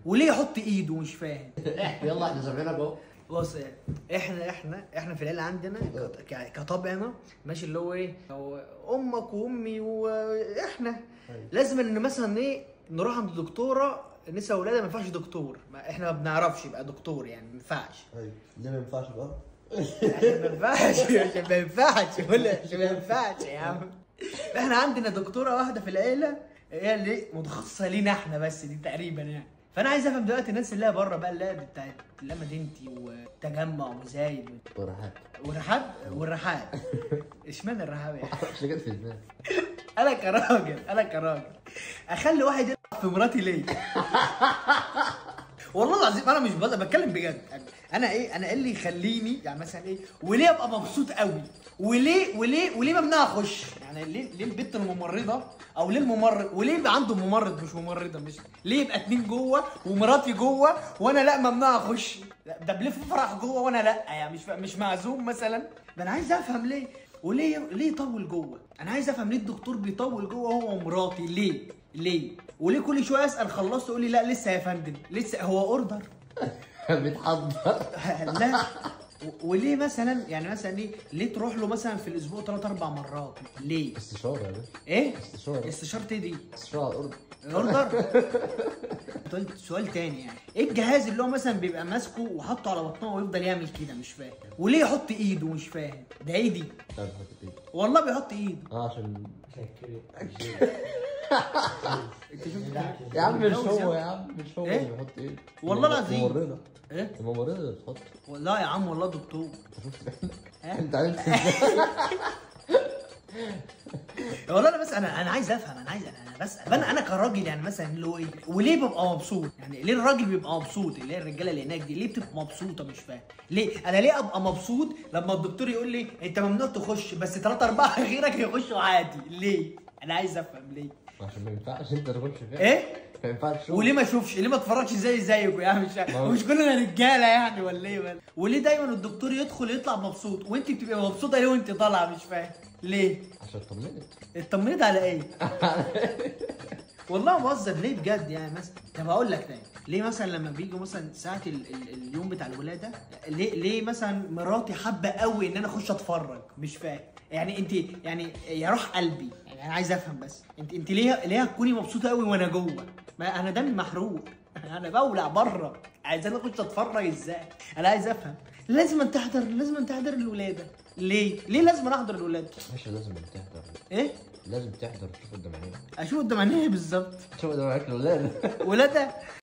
وليه يحط ايده مش فاهم. يلا احنا سامعينك اهو. بص، احنا في العيله عندنا كطبعنا ماشي، اللي هو ايه، هو امك وامي واحنا لازم ان مثلا ايه نروح عند دكتوره نساء ولاده. ما ينفعش دكتور، احنا ما بنعرفش يبقى دكتور، يعني ما ينفعش. ايوه ليه ما ينفعش بقى؟ عشان ما ينفعش، عشان ما ينفعش، عشان ما ينفعش يا عم. احنا عندنا دكتوره واحده في العيله هي اللي متخصصه لينا احنا بس، دي تقريبا يعني. فانا عايز افهم دلوقتي الناس اللي هي بره بقى، اللي هي بتاعت لا مدينتي وتجمع وزايد والرحاب اشمعنى الرحاب يعني؟ مش جت في دماغي. انا كراجل اخلي واحد يلعب في مراتي ليه؟ والله العظيم انا مش بتكلم بجد. انا ايه اللي يخليني يعني مثلا ايه، وليه ابقى مبسوط قوي، وليه ممنوع اخش؟ يعني ليه البنت الممرضه او ليه الممرض، وليه يبقى عنده ممرض مش ممرضه، مش ليه يبقى اتنين جوه ومراتي جوه وانا لا ممنوع اخش؟ ده ليه في فرح جوه وانا لا؟ يعني مش معزوم مثلا؟ ده انا عايز افهم ليه، وليه يطول جوه؟ انا عايز افهم ليه الدكتور بيطول جوه هو ومراتي، ليه وليه كل شويه اسال خلصت يقول لي لا لسه يا فندم، لسه هو اوردر بيتحضر. لا. وليه مثلا يعني مثلا ايه، ليه تروح له مثلا في الاسبوع 3-4 مرات؟ ليه؟ استشاره يا باشا. ايه؟ استشاره ايه دي؟ استشاره على الارض. الاوردر. سؤال تاني، يعني ايه الجهاز اللي هو مثلا بيبقى ماسكه وحاطه على بطنه ويفضل يعمل كده؟ مش فاهم. وليه يحط ايده؟ مش فاهم. ده ايه دي؟ لا بحط ايده. والله بيحط ايده. عشان انت شفت يا عم مش هو، يا عم مش هو إيه؟ اللي بيحط ايده. والله العظيم. الممرضه. ايه؟ الممرضه اللي بتحط. لا يا عم والله دكتور. انت شفت انت عرفت ازاي؟ والله انا بس انا عايز افهم، انا بسال. انا كراجل يعني مثلا اللي هو ايه، وليه ببقى مبسوط؟ يعني ليه الراجل بيبقى مبسوط؟ اللي هي الرجاله اللي هناك دي ليه بتبقى مبسوطه؟ مش فاهم ليه. انا ليه ابقى مبسوط لما الدكتور يقول لي انت ممنوع تخش بس 3-4 غيرك يخشوا عادي؟ ليه؟ انا عايز افهم ليه. عشان ما ينفعش انت تخش فيها. ايه؟ ما ينفعش تشوف. وليه ما اشوفش؟ ليه ما اتفرجش زيكم يعني؟ مش كلنا رجاله يعني ولا ايه؟ وليه دايما الدكتور يدخل يطلع مبسوط وانت بتبقى مبسوطه ليه وانت طالعه؟ مش فاهم ليه. عشان طمنت. اطمنت على ايه؟ والله بهزر. ليه بجد يعني مثلا؟ طب اقول لك تاني، ليه مثلا لما بيجوا مثلا ساعه اليوم بتاع الولاده، ليه مثلا مراتي حابه قوي ان انا اخش اتفرج؟ مش فاهم يعني. انت يعني يا روح قلبي، يعني انا عايز افهم بس، انت ليه هتكوني مبسوطه قوي وانا جوه؟ ما انا دمي محروق، انا بولع بره، عايزين اخش اتفرج ازاي؟ انا عايز افهم. لازم تحضر الولاده. ليه لازم احضر الولاده؟ مش لازم تحضر. ايه؟ لازم تحضر تشوف قدام عينيك. اشوف قدام عينيه بالظبط. تشوف قدام عينيك الولاده. ولاده